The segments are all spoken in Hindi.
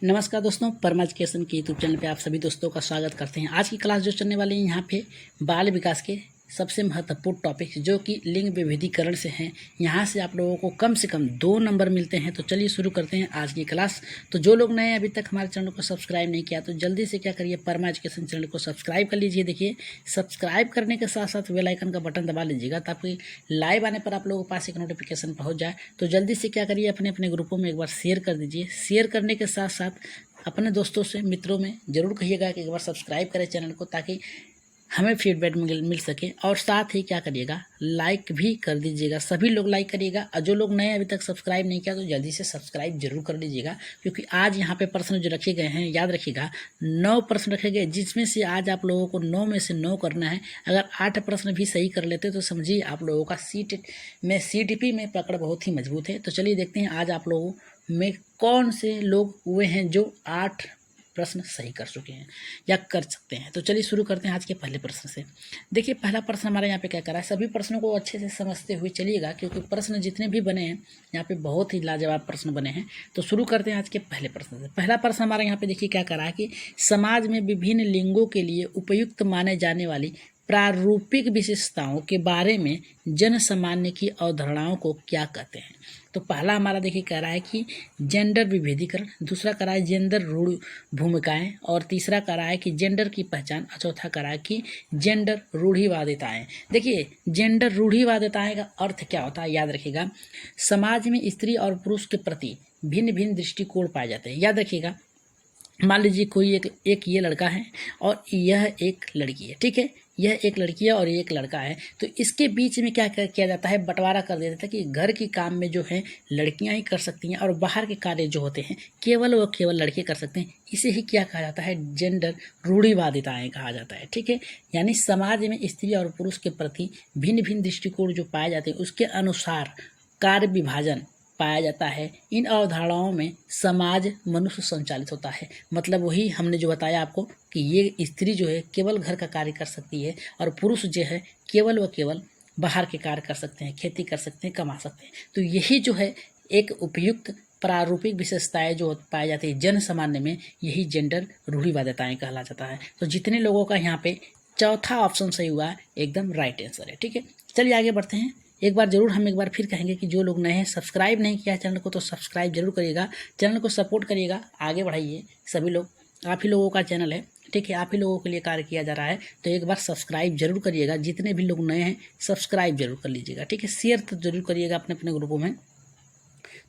नमस्कार दोस्तों, परमा एजुकेशन के यूट्यूब चैनल पे आप सभी दोस्तों का स्वागत करते हैं। आज की क्लास जो चलने वाली है यहाँ पे बाल विकास के सबसे महत्वपूर्ण टॉपिक जो कि लिंग विभेदीकरण से हैं। यहाँ से आप लोगों को कम से कम 2 नंबर मिलते हैं। तो चलिए शुरू करते हैं आज की क्लास। तो जो लोग नए हैं, अभी तक हमारे चैनल को सब्सक्राइब नहीं किया तो जल्दी से क्या करिए, परमा एजुकेशन चैनल को सब्सक्राइब कर लीजिए। देखिए, सब्सक्राइब करने के साथ साथ बेल आइकन का बटन दबा लीजिएगा ताकि लाइव आने पर आप लोगों के पास एक नोटिफिकेशन पहुँच जाए। तो जल्दी से क्या करिए, अपने अपने ग्रुपों में एक बार शेयर कर दीजिए। शेयर करने के साथ साथ अपने दोस्तों से, मित्रों में ज़रूर कहिएगा कि एक बार सब्सक्राइब करें चैनल को ताकि हमें फीडबैक मिल सके। और साथ ही क्या करिएगा, लाइक भी कर दीजिएगा। सभी लोग लाइक करिएगा और जो लोग नए अभी तक सब्सक्राइब नहीं किया तो जल्दी से सब्सक्राइब जरूर कर लीजिएगा, क्योंकि आज यहाँ पे प्रश्न जो रखे गए हैं, याद रखिएगा 9 प्रश्न रखे गए, जिसमें से आज आप लोगों को 9 में से 9 करना है। अगर 8 प्रश्न भी सही कर लेते तो समझिए आप लोगों का CTP में पकड़ बहुत ही मजबूत है। तो चलिए देखते हैं आज आप लोगों में कौन से लोग हुए हैं जो 8 प्रश्न सही कर चुके हैं या कर सकते हैं। तो चलिए शुरू करते हैं आज के पहले प्रश्न से। देखिए, पहला प्रश्न हमारे यहाँ पे क्या करा है, सभी प्रश्नों को अच्छे से समझते हुए चलिएगा, क्योंकि प्रश्न जितने भी बने हैं यहाँ पे बहुत ही लाजवाब प्रश्न बने हैं। तो शुरू करते हैं आज के पहले प्रश्न से। पहला प्रश्न हमारे यहाँ पे देखिए क्या करा है कि समाज में विभिन्न लिंगों के लिए उपयुक्त माने जाने वाली प्रारूपिक विशेषताओं के बारे में जन सामान्य की अवधारणाओं को क्या कहते हैं। तो पहला हमारा देखिए कह रहा है कि जेंडर विभेदीकरण, दूसरा कह रहा है जेंडर रूढ़ भूमिकाएं, और तीसरा कह रहा है कि जेंडर की पहचान, और चौथा कह रहा है कि जेंडर रूढ़िवादिताएं। देखिए, जेंडर रूढ़िवादिताएं का अर्थ क्या होता है, याद रखिएगा, समाज में स्त्री और पुरुष के प्रति भिन्न भिन्न दृष्टिकोण पाए जाते हैं। याद रखिएगा, मान लीजिए कोई एक ये लड़का है और यह एक लड़की है, ठीक है, यह एक लड़की है और ये एक लड़का है। तो इसके बीच में क्या किया जाता है, बंटवारा कर दिया जाता है कि घर की काम में जो है लड़कियां ही कर सकती हैं और बाहर के कार्य जो होते हैं केवल व केवल लड़के कर सकते हैं। इसे ही क्या कहा जाता है, जेंडर रूढ़िवादिताएं कहा जाता है, ठीक है। यानी समाज में स्त्री और पुरुष के प्रति भिन्न भिन्न दृष्टिकोण जो पाए जाते हैं उसके अनुसार कार्य विभाजन पाया जाता है। इन अवधारणाओं में समाज मनुष्य संचालित होता है। मतलब वही हमने जो बताया आपको कि ये स्त्री जो है केवल घर का कार्य कर सकती है और पुरुष जो है केवल व केवल बाहर के कार्य कर सकते हैं, खेती कर सकते हैं, कमा सकते हैं। तो यही जो है एक उपयुक्त प्रारूपिक विशेषताएं जो पाई जाती है जन सामान्य में, यही जेंडर रूढ़िवादिताएं कहला जाता है। तो जितने लोगों का यहाँ पे चौथा ऑप्शन सही हुआ है, एकदम राइट आंसर है, ठीक है। चलिए आगे बढ़ते हैं। हम एक बार फिर कहेंगे कि जो लोग नए हैं, सब्सक्राइब नहीं किया है चैनल को तो सब्सक्राइब जरूर करिएगा, चैनल को सपोर्ट करिएगा, आगे बढ़ाइए। सभी लोग, आप ही लोगों का चैनल है, ठीक है, आप ही लोगों के लिए कार्य किया जा रहा है। तो एक बार सब्सक्राइब जरूर करिएगा। जितने भी लोग नए हैं सब्सक्राइब जरूर कर लीजिएगा, ठीक है। शेयर तो जरूर करिएगा अपने अपने ग्रुपों में।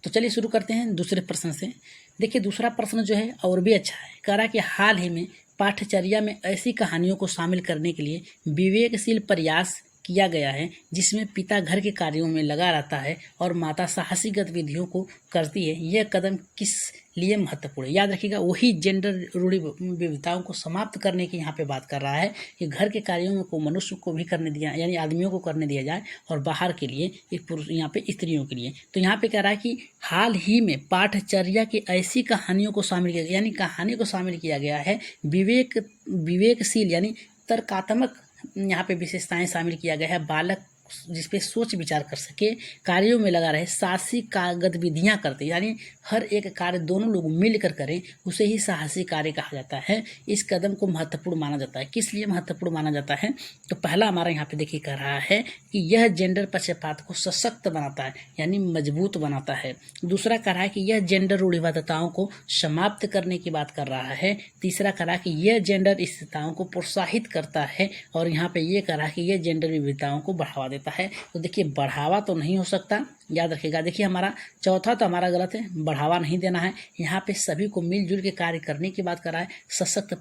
तो चलिए शुरू करते हैं दूसरे प्रश्न से। देखिए, दूसरा प्रश्न जो है और भी अच्छा है। कह रहा है कि हाल ही में पाठ्यचर्या में ऐसी कहानियों को शामिल करने के लिए विवेकशील प्रयास किया गया है जिसमें पिता घर के कार्यों में लगा रहता है और माता साहसी गतिविधियों को करती है। यह कदम किस लिए महत्वपूर्ण है। याद रखिएगा, वही जेंडर रूढ़िवादिताओं को समाप्त करने की यहाँ पे बात कर रहा है कि घर के कार्यों में को मनुष्य को भी करने दिया, यानी आदमियों को करने दिया जाए, और बाहर के लिए एक पुरुष, यहाँ पे स्त्रियों के लिए। तो यहाँ पे कह रहा है कि हाल ही में पाठ्यचर्या की ऐसी कहानियों को शामिल किया, यानी कहानी को शामिल किया गया है। विवेकशील यानी तर्कात्मक यहाँ पे विशेषताएं शामिल किया गया है। बालक जिसपे सोच विचार कर सके, कार्यों में लगा रहे, साहसी गतिविधियां करते, यानी हर एक कार्य दोनों लोग मिलकर करें, उसे ही साहसी कार्य कहा जाता है। इस कदम को महत्वपूर्ण माना जाता है। किस लिए महत्वपूर्ण माना जाता है, तो पहला हमारा यहाँ पे देखिए कह रहा है कि यह जेंडर पक्षपात को सशक्त बनाता है, यानी मजबूत बनाता है। दूसरा कह रहा है कि यह जेंडर रूढ़िवादिताओं को समाप्त करने की बात कर रहा है। तीसरा कह रहा है कि यह जेंडर स्थिरताओं को प्रोत्साहित करता है, और यहाँ पे ये कह रहा है कि यह जेंडर विविधताओं को बढ़ावा देता है। तो देखिए, बढ़ावा तो नहीं हो सकता, याद रखिएगा। देखिए, हमारा चौथा तो हमारा गलत है, बढ़ावा नहीं देना है। यहाँ पे सभी को मिलजुल के कार्य करने की बात कर रहा है। सशक्त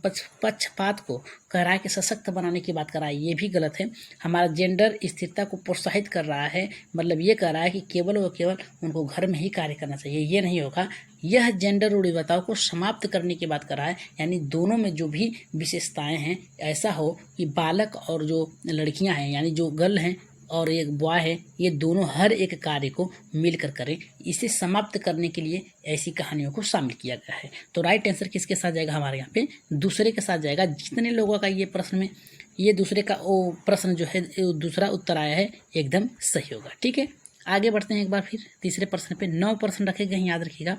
पक्षपात को कह रहा है कि सशक्त बनाने की बात कर रहा है, ये भी गलत है। हमारा जेंडर स्थिरता को प्रोत्साहित कर रहा है, मतलब ये कह रहा है कि केवल व केवल उनको घर में ही कार्य करना चाहिए, ये नहीं होगा। यह जेंडर रूढ़िवादिताओं को समाप्त करने की बात कर रहा है, यानी दोनों में जो भी विशेषताएं हैं ऐसा हो कि बालक और जो लड़कियां हैं, यानी जो गर्ल हैं और एक बॉय है, ये दोनों हर एक कार्य को मिलकर करें। इसे समाप्त करने के लिए ऐसी कहानियों को शामिल किया गया है। तो राइट आंसर किसके साथ जाएगा, हमारे यहाँ पे दूसरे के साथ जाएगा। जितने लोगों का ये प्रश्न में ये दूसरे का वो प्रश्न जो है दूसरा उत्तर आया है, एकदम सही होगा, ठीक है। आगे बढ़ते हैं एक बार फिर तीसरे प्रश्न पे। 9 प्रश्न रखे गए हैं, याद रखिएगा।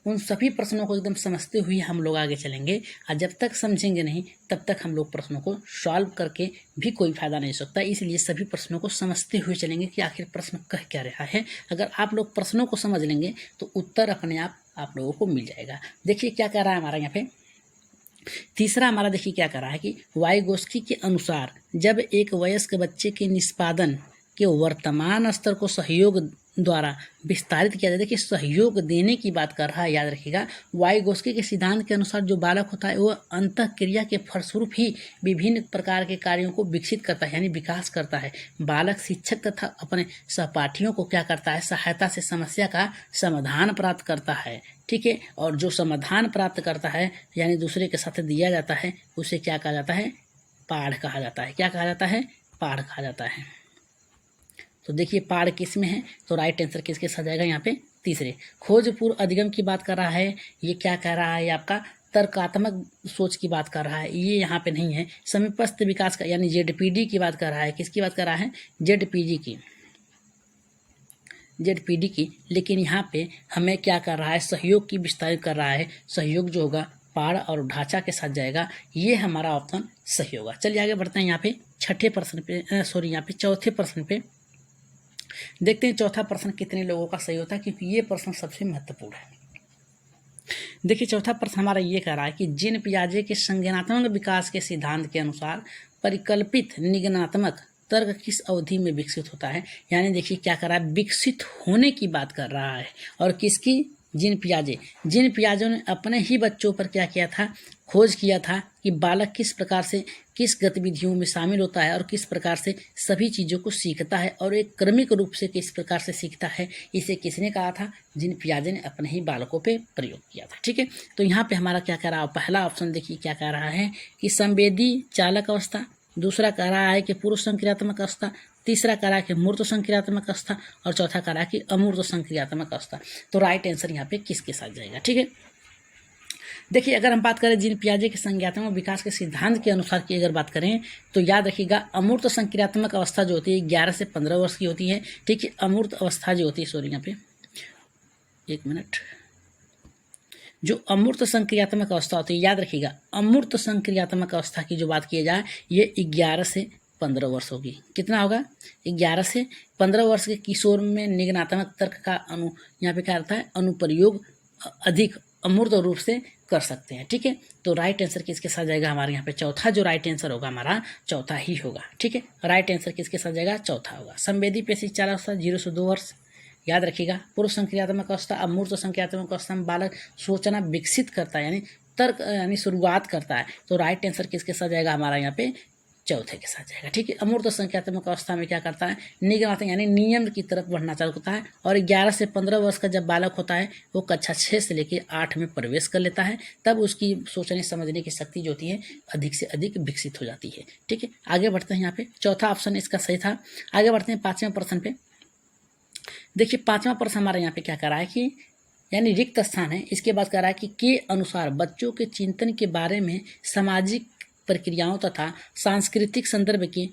उन सभी प्रश्नों को एकदम समझते हुए हम लोग आगे चलेंगे, और जब तक समझेंगे नहीं तब तक हम लोग प्रश्नों को सॉल्व करके भी कोई फायदा नहीं हो सकता। इसलिए सभी प्रश्नों को समझते हुए चलेंगे कि आखिर प्रश्न कह क्या रहा है। अगर आप लोग प्रश्नों को समझ लेंगे तो उत्तर अपने आप लोगों को मिल जाएगा। देखिए क्या कह रहा है हमारा यहाँ पे तीसरा, हमारा देखिए क्या कह रहा है कि वाइगोस्की के अनुसार जब एक वयस्क बच्चे के निष्पादन के वर्तमान स्तर को सहयोग द्वारा विस्तारित किया जाए। देखिए सहयोग देने की बात कर रहा है, याद रखिएगा। वाइगोस्की के सिद्धांत के अनुसार जो बालक होता है वह अंतःक्रिया के फलस्वरूप ही विभिन्न प्रकार के कार्यों को विकसित करता है, यानी विकास करता है। बालक शिक्षक तथा अपने सहपाठियों को क्या करता है, सहायता से समस्या का समाधान प्राप्त करता है, ठीक है। और जो समाधान प्राप्त करता है यानी दूसरे के साथ दिया जाता है, उसे क्या कहा जाता है, पाठ कहा जाता है। क्या कहा जाता है, पाठ कहा जाता है। तो देखिए पाठ किस में है, तो राइट आंसर किसके साथ जाएगा यहाँ पे, तीसरे। खोजपूर्ण अधिगम की बात कर रहा है, ये क्या कह रहा है, आपका तर्कात्मक सोच की बात कर रहा है, ये यहाँ पे नहीं है। समीपस्थ विकास का यानी जेडपीडी की बात कर रहा है। किसकी बात कर रहा है, जेडपीडी की। लेकिन यहाँ पे हमें क्या कर रहा है, सहयोग की विस्तारित कर रहा है। सहयोग जो होगा पाड़ और ढांचा के साथ जाएगा, ये हमारा ऑप्शन सही होगा। चलिए आगे बढ़ते हैं यहाँ पे छठे प्रश्न पे, यहाँ पे चौथे प्रश्न पे देखते हैं। चौथा प्रश्न कितने लोगों का सही होता है, क्योंकि ये प्रश्न सबसे महत्वपूर्ण है। देखिए चौथा प्रश्न हमारा ये कह रहा है कि जीन पियाजे के संज्ञानात्मक विकास के सिद्धांत के अनुसार परिकल्पित निगमनात्मक तर्क किस अवधि में विकसित होता है। यानी देखिए क्या कर रहा है, विकसित होने की बात कर रहा है। और किसकी, जीन पियाजे ने अपने ही बच्चों पर क्या किया था, खोज किया था कि बालक किस प्रकार से किस गतिविधियों में शामिल होता है और किस प्रकार से सभी चीज़ों को सीखता है और एक क्रमिक रूप से किस प्रकार से सीखता है। इसे किसने कहा था, जीन पियाजे ने अपने ही बालकों पे प्रयोग किया था, ठीक है। तो यहाँ पे हमारा क्या कह रहा है, पहला ऑप्शन देखिए क्या कह रहा है कि संवेदी चालक अवस्था, दूसरा कह रहा है कि पूर्व संक्रियात्मक अवस्था, तीसरा कह रहा है कि मूर्त संक्रियात्मक अवस्था, और चौथा कह रहा है कि अमूर्त संक्रियात्मक अवस्था। तो राइट आंसर यहाँ पे किसके साथ जाएगा, ठीक है। देखिए अगर हम बात करें जीन पियाजे के संज्ञानात्मक विकास के सिद्धांत के अनुसार की अगर बात करें तो याद रखिएगा अमूर्त संक्रियात्मक अवस्था जो होती है 11 से 15 वर्ष की होती है, ठीक है। अमूर्त अवस्था जो होती है, सॉरी यहाँ पे एक मिनट, जो अमूर्त संक्रियात्मक अवस्था होती है, याद रखिएगा अमूर्त संक्रियात्मक अवस्था की जो बात की जाए ये 11 से 15 वर्ष होगी। कितना होगा, 11 से 15 वर्ष के किशोर में निगमनात्मक तर्क का यहाँ पे क्या रहता है, अनुप्रयोग अधिक अमूर्त रूप से कर सकते हैं, ठीक है। तो राइट आंसर किसके साथ जाएगा, हमारे यहाँ पे चौथा जो राइट आंसर होगा हमारा चौथा ही होगा, ठीक है। राइट आंसर किसके साथ जाएगा, चौथा होगा। संवेदी पेशी चालक अवस्था 0 से 2 वर्ष, याद रखिएगा। पूर्व संक्रियात्मक अवस्था, अमूर्त संक्रियात्मक अवस्था में बालक सोचना विकसित करता है, यानी तर्क यानी शुरुआत करता है। तो राइट आंसर किसके साथ जाएगा, हमारा यहाँ पे चौथे के साथ जाएगा, ठीक है। अमूर्त संख्यात्मक अवस्था में क्या करता है, निगमनात्मक यानी नियम की तरफ बढ़ना चालू होता है। और 11 से 15 वर्ष का जब बालक होता है वो कक्षा 6 से लेकर 8 में प्रवेश कर लेता है, तब उसकी सोचने समझने की शक्ति जो होती है अधिक से अधिक विकसित हो जाती है, ठीक है। आगे बढ़ते हैं, यहाँ पे चौथा ऑप्शन इसका सही था। आगे बढ़ते हैं पाँचवें प्रश्न पे। देखिए पाँचवा प्रश्न हमारा यहाँ पे क्या कर रहा है कि यानी रिक्त स्थान है, इसके बाद कह रहा है कि के अनुसार बच्चों के चिंतन के बारे में सामाजिक प्रक्रियाओं तथा सांस्कृतिक संदर्भ के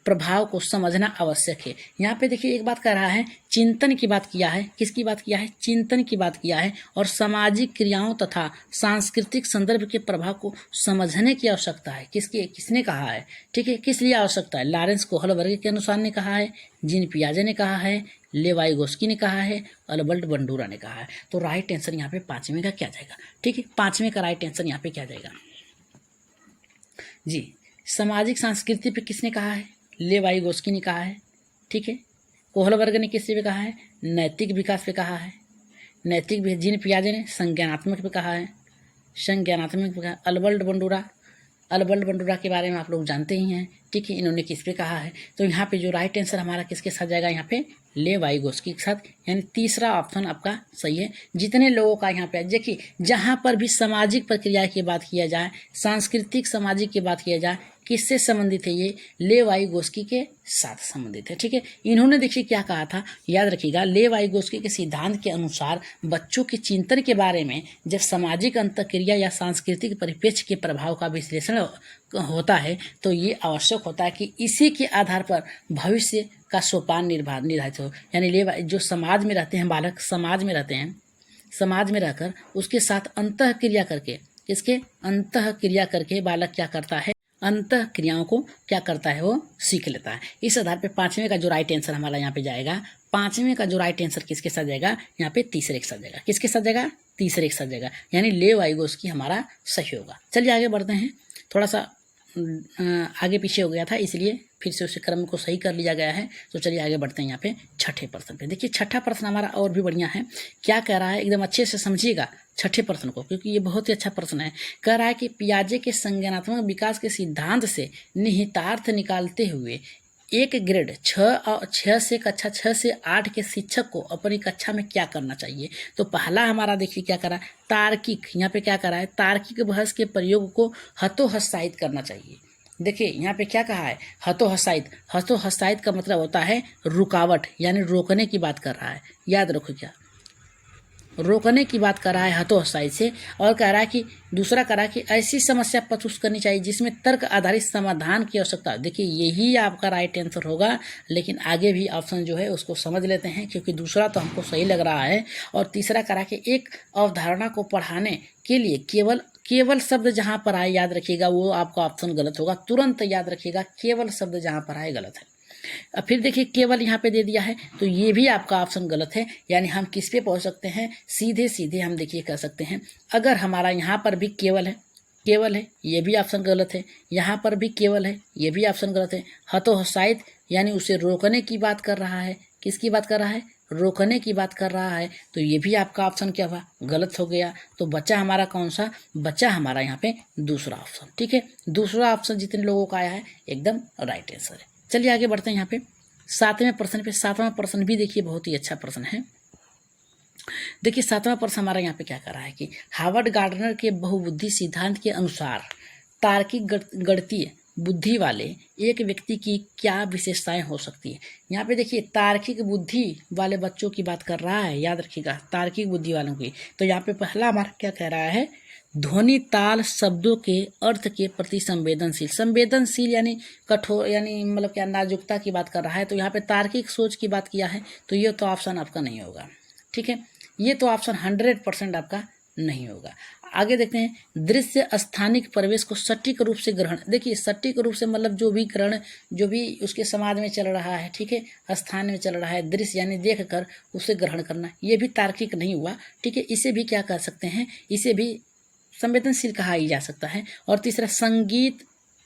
प्रभाव को समझना आवश्यक है। यहाँ पे देखिए एक बात कह रहा है, चिंतन की बात किया है, किसकी बात किया है, चिंतन की बात किया है, और सामाजिक क्रियाओं तथा सांस्कृतिक संदर्भ के प्रभाव को समझने की आवश्यकता है। किसने कहा है, ठीक है, किस लिए आवश्यकता है, लॉरेंस कोहलबर्ग के अनुसार ने कहा है, जीन पियाजे ने कहा है, लेवाइगोस्की ने कहा है, अल्बर्ट बंडूरा ने कहा है। तो राइट आंसर यहाँ पे पाँचवें का क्या जाएगा, ठीक है। पाँचवें का राइट आंसर यहाँ पे क्या जाएगा जी, सामाजिक संस्कृति पे किसने कहा है, लेवाइगोस्की ने कहा है, ठीक है। कोहलबर्ग ने किस पे कहा है, नैतिक विकास पे कहा है, नैतिक भी। जीन पियाजे ने संज्ञानात्मक पे कहा है, संज्ञानात्मक पे कहा। अल्बर्ट बंडूरा के बारे में आप लोग जानते ही हैं, ठीक है, इन्होंने किस पे कहा है। तो यहाँ पे जो राइट आंसर हमारा किसके साथ जाएगा, यहाँ पे लेवाइगोस्की के साथ, यानी तीसरा ऑप्शन आपका सही है। जितने लोगों का यहाँ पे देखिए, जहाँ पर भी सामाजिक प्रक्रिया की बात किया जाए, सांस्कृतिक सामाजिक की बात किया जाए, किससे संबंधित है, ये लेवाइगोस्की के साथ संबंधित है, ठीक है। इन्होंने देखिए क्या कहा था, याद रखिएगा, लेवाइगोस्की के सिद्धांत के अनुसार बच्चों के चिंतन के बारे में जब सामाजिक अंतःक्रिया या सांस्कृतिक परिप्रेक्ष्य के प्रभाव का विश्लेषण होता है तो ये आवश्यक होता है कि इसी के आधार पर भविष्य का सोपान निर्धारित हो। यानी जो समाज में रहते हैं, बालक समाज में रहते हैं, समाज में रहकर उसके साथ अंतः क्रिया करके, इसके अंतः क्रिया करके बालक क्या करता है, अंतः क्रियाओं को क्या करता है, वो सीख लेता है। इस आधार पे पांचवें का जो राइट आंसर हमारा यहाँ पे जाएगा, पांचवें का जो राइट आंसर किसके साथ जाएगा, यहाँ पे तीसरे के साथ जाएगा। किसके साथ जाएगा, तीसरे के साथ जाएगा, यानी ले वाइगोस की हमारा सही होगा। चलिए आगे बढ़ते हैं। थोड़ा सा आगे पीछे हो गया था, इसलिए फिर से उस क्रम को सही कर लिया गया है। तो चलिए आगे बढ़ते हैं यहाँ पे छठे प्रश्न पे। देखिए छठा प्रश्न हमारा और भी बढ़िया है। क्या कह रहा है, एकदम अच्छे से समझिएगा छठे प्रश्न को, क्योंकि ये बहुत ही अच्छा प्रश्न है। कह रहा है कि पियाजे के संज्ञानात्मक विकास के सिद्धांत से निहितार्थ निकालते हुए एक ग्रेड 6 से कक्षा 6 से 8 के शिक्षक को अपनी कक्षा में क्या करना चाहिए। तो पहला हमारा देखिए क्या करा, तार्किक, यहाँ पे क्या करा है, तार्किक बहस के प्रयोग को हतोत्साहित करना चाहिए। देखिए यहाँ पे क्या कहा है, हतोत्साहित। हतोत्साहित का मतलब होता है रुकावट, यानी रोकने की बात कर रहा है। याद रखो, क्या रोकने की बात कर रहा है हतोत्साहित से। और कह रहा है कि दूसरा कह रहा है कि ऐसी समस्या प्रस्तुत करनी चाहिए जिसमें तर्क आधारित समाधान की आवश्यकता। देखिए यही आपका राइट आंसर होगा, लेकिन आगे भी ऑप्शन जो है उसको समझ लेते हैं, क्योंकि दूसरा तो हमको सही लग रहा है। और तीसरा कह रहा है कि एक अवधारणा को पढ़ाने के लिए केवल शब्द जहां पर आए, याद रखिएगा वो आपका ऑप्शन गलत होगा। तुरंत याद रखिएगा, केवल शब्द जहां पर आए गलत है। अब फिर देखिए केवल यहाँ पे दे दिया है, तो ये भी आपका ऑप्शन गलत है। यानी हम किस पे पहुंच सकते हैं, सीधे सीधे हम देखिए कह सकते हैं, अगर हमारा यहाँ पर भी केवल है, ये भी ऑप्शन गलत है। यहाँ पर भी केवल है, ये भी ऑप्शन गलत है। हतोत्साहित यानी उसे रोकने की बात कर रहा है। किसकी बात कर रहा है, रोकने की बात कर रहा है। तो ये भी आपका ऑप्शन क्या हुआ, गलत हो गया। तो बच्चा हमारा कौन सा, बच्चा हमारा यहाँ पे दूसरा ऑप्शन। ठीक है, दूसरा ऑप्शन जितने लोगों का आया है एकदम राइट आंसर है। चलिए आगे बढ़ते हैं यहाँ पे सातवें प्रश्न पे। सातवां प्रश्न भी देखिए बहुत ही अच्छा प्रश्न है। देखिए सातवां प्रश्न हमारा यहाँ पे क्या कर रहा है कि हार्वर्ड गार्डनर के बहुबुद्धि सिद्धांत के अनुसार तार्किक गणितीय बुद्धि वाले एक व्यक्ति की क्या विशेषताएं हो सकती है। यहाँ पे देखिए तार्किक बुद्धि वाले बच्चों की बात कर रहा है, याद रखिएगा तार्किक बुद्धि वालों की। तो यहाँ पे पहला हमारा क्या कह रहा है, ध्वनि ताल शब्दों के अर्थ के प्रति संवेदनशील यानी कठोर, यानी मतलब क्या नाजुकता की बात कर रहा है। तो यहाँ पे तार्किक सोच की बात किया है, तो ये तो ऑप्शन आपका नहीं होगा। ठीक है, ये तो ऑप्शन 100% आपका नहीं होगा। आगे देखते हैं, दृश्य स्थानिक परिवेश को सटीक रूप से ग्रहण। देखिए सटीक रूप से मतलब जो भी ग्रहण, जो भी उसके समाज में चल रहा है, ठीक है, स्थान में चल रहा है, दृश्य यानी देख कर उसे ग्रहण करना, ये भी तार्किक नहीं हुआ। ठीक है, इसे भी क्या कर सकते हैं, इसे भी संवेदनशील कहा ही जा सकता है। और तीसरा, संगीत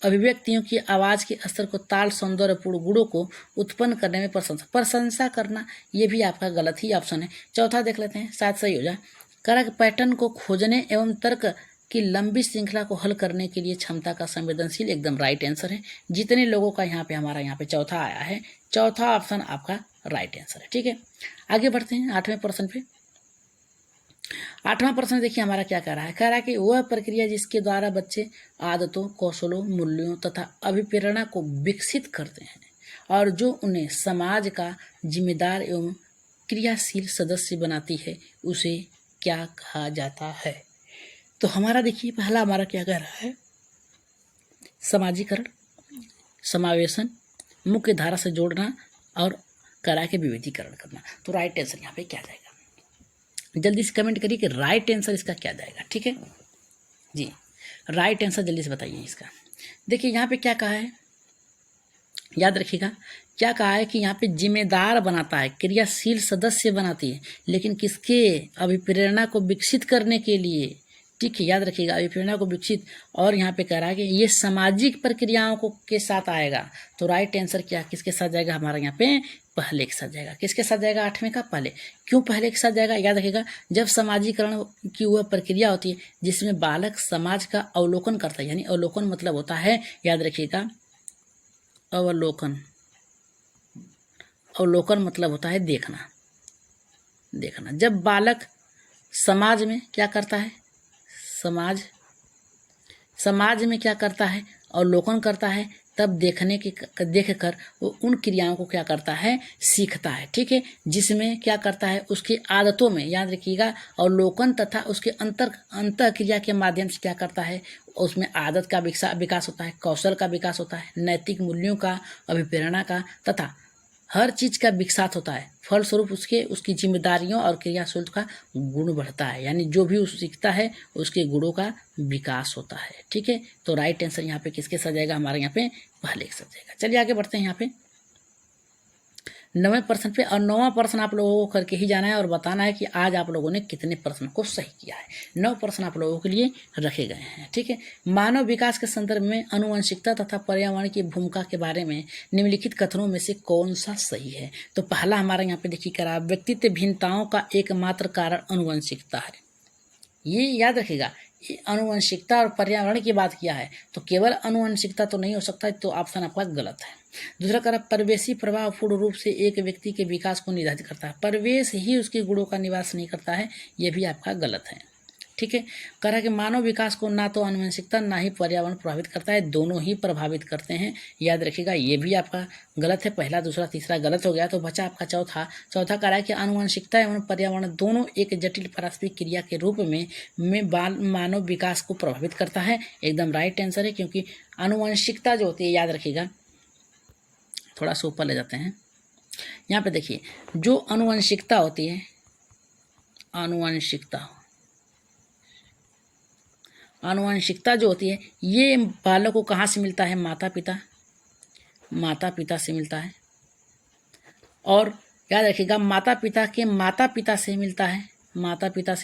अभिव्यक्तियों की आवाज के स्तर को ताल सौंदर्यपूर्ण गुणों को उत्पन्न करने में प्रशंसा करना, ये भी आपका गलत ही ऑप्शन है। चौथा देख लेते हैं, शायद सही हो जाए। कारक पैटर्न को खोजने एवं तर्क की लंबी श्रृंखला को हल करने के लिए क्षमता का संवेदनशील, एकदम राइट आंसर है। जितने लोगों का यहाँ पे हमारा यहाँ पे चौथा आया है, चौथा ऑप्शन आपका राइट आंसर है। ठीक है, आगे बढ़ते हैं आठवें प्रश्न पे। आठवां प्रश्न देखिए हमारा क्या कह रहा है, कह रहा है कि वह प्रक्रिया जिसके द्वारा बच्चे आदतों, कौशलों, मूल्यों तथा अभिप्रेरणा को विकसित करते हैं और जो उन्हें समाज का जिम्मेदार एवं क्रियाशील सदस्य बनाती है, उसे क्या कहा जाता है। तो हमारा देखिए पहला हमारा क्या कह रहा है, समाजीकरण, समावेशन, मुख्य धारा से जोड़ना और करा के विविधीकरण करना। तो राइट आंसर यहाँ पे क्या जाएगा, जल्दी से कमेंट करिए कि राइट आंसर इसका क्या जाएगा। ठीक है जी, राइट आंसर जल्दी से बताइए इसका। देखिए यहाँ पे क्या कहा है, याद रखिएगा क्या कहा है कि यहाँ पे जिम्मेदार बनाता है, क्रियाशील सदस्य बनाती है, लेकिन किसके, अभिप्रेरणा को विकसित करने के लिए। ठीक है, याद रखिएगा अभिप्रेरणा को विकसित। और यहाँ पे कह रहा है कि ये सामाजिक प्रक्रियाओं को के साथ आएगा। तो राइट आंसर क्या किसके साथ जाएगा, हमारा यहाँ पे पहले के साथ जाएगा। किसके साथ जाएगा, आठवें का पहले। क्यों पहले के साथ जाएगा, याद रखिएगा जब समाजीकरण की वह प्रक्रिया होती है जिसमें बालक समाज का अवलोकन करता है, यानी अवलोकन मतलब होता है, याद रखिएगा अवलोकन, अवलोकन मतलब होता है देखना। जब बालक समाज में क्या करता है, समाज में क्या करता है, अवलोकन करता है, तब देखकर वो उन क्रियाओं को क्या करता है, सीखता है। ठीक है, जिसमें क्या करता है, उसकी आदतों में, याद रखिएगा अवलोकन तथा उसके अंतर क्रिया के माध्यम से क्या करता है, उसमें आदत का विकास होता है, कौशल का विकास होता है, नैतिक मूल्यों का, अभिप्रेरणा का तथा हर चीज़ का विकास होता है, फलस्वरूप उसकी जिम्मेदारियों और क्रियाशील का गुण बढ़ता है, यानी जो भी उस सीखता है उसके गुणों का विकास होता है। ठीक है, तो राइट आंसर यहाँ पे किसके साथ जाएगा, हमारे यहाँ पे पहले के साथ जाएगा। चलिए आगे बढ़ते हैं यहाँ पे 9वें प्रश्न पे, और 9वां प्रश्न आप लोगों को करके ही जाना है और बताना है कि आज आप लोगों ने कितने प्रश्न को सही किया है। 9 प्रश्न आप लोगों के लिए रखे गए हैं। ठीक है, मानव विकास के संदर्भ में आनुवंशिकता तथा पर्यावरण की भूमिका के बारे में निम्नलिखित कथनों में से कौन सा सही है। तो पहला हमारा यहाँ पे देखिए करा, व्यक्तित्व भिन्नताओं का एकमात्र कारण आनुवंशिकता है। ये याद रखिएगा, आनुवंशिकता और पर्यावरण की बात किया है तो केवल आनुवंशिकता तो नहीं हो सकता, तो ऑप्शन आपका गलत है। दूसरा करा, परिवेशी प्रभाव पूर्ण रूप से एक व्यक्ति के विकास को निर्धारित करता है, परिवेश ही उसके गुणों का निवास नहीं करता है, यह भी आपका गलत है। ठीक है, कह रहा है कि मानव विकास को ना तो आनुवंशिकता ना ही पर्यावरण प्रभावित करता है, दोनों ही प्रभावित करते हैं, याद रखिएगा, ये भी आपका गलत है। पहला दूसरा तीसरा गलत हो गया, तो बचा आपका चौथा कह रहा है कि आनुवंशिकता एवं पर्यावरण दोनों एक जटिल पारस्परिक क्रिया के रूप में मानव विकास को प्रभावित करता है। एकदम राइट आंसर है, क्योंकि आनुवंशिकता जो होती है, याद रखिएगा, थोड़ा सा ऊपर ले जाते हैं, यहाँ पे देखिए, जो आनुवंशिकता होती है, आनुवंशिकता जो होती है, ये बालक को कहाँ से मिलता है, माता पिता से मिलता है। और याद रखिएगा, माता पिता से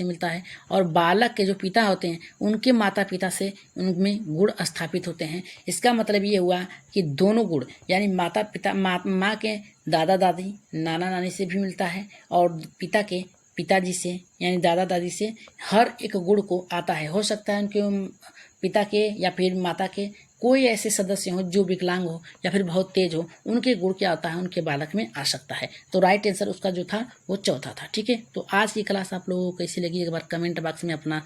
मिलता है, और बालक के जो पिता होते हैं उनके माता पिता से उनमें गुण स्थापित होते हैं। इसका मतलब ये हुआ कि दोनों गुण, यानी माता पिता माँ के दादा दादी नाना नानी से भी मिलता है, और पिता के पिताजी से यानी दादा दादी से हर एक गुण को आता है। हो सकता है उनके पिता के या फिर माता के कोई ऐसे सदस्य हो जो विकलांग हो या फिर बहुत तेज हो, उनके गुण क्या होता है, उनके बालक में आ सकता है। तो राइट आंसर उसका जो था वो चौथा था। ठीक है, तो आज की क्लास आप लोगों को कैसी लगी, एक बार कमेंट बॉक्स में अपना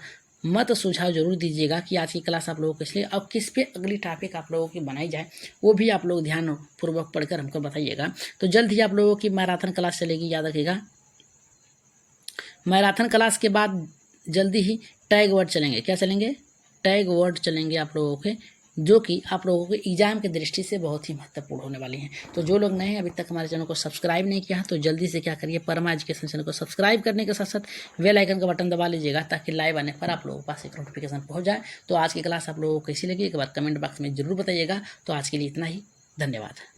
मत सुझाव जरूर दीजिएगा कि आज की क्लास आप लोगों को इसलिए, अब किस पे अगली टॉपिक आप लोगों की बनाई जाए वो भी आप लोग ध्यान पूर्वक पढ़कर हमको बताइएगा। तो जल्द ही आप लोगों की मैराथन क्लास चलेगी, याद रखिएगा। मैराथन क्लास के बाद जल्दी ही टैग वर्ड चलेंगे, क्या चलेंगे, टैग वर्ड चलेंगे आप लोगों के, जो कि आप लोगों के एग्जाम की दृष्टि से बहुत ही महत्वपूर्ण होने वाली हैं। तो जो लोग नए हैं, अभी तक हमारे चैनल को सब्सक्राइब नहीं किया है, तो जल्दी से क्या करिए, परमा एजुकेशन चैनल को सब्सक्राइब करने के साथ साथ बेल आइकन का बटन दबा लीजिएगा, ताकि लाइव आने पर आप लोगों के पास एक नोटिफिकेशन पहुंच जाए। तो आज की क्लास आप लोगों को कैसी लगी, एक बार कमेंट बॉक्स में जरूर बताइएगा। तो आज के लिए इतना ही, धन्यवाद।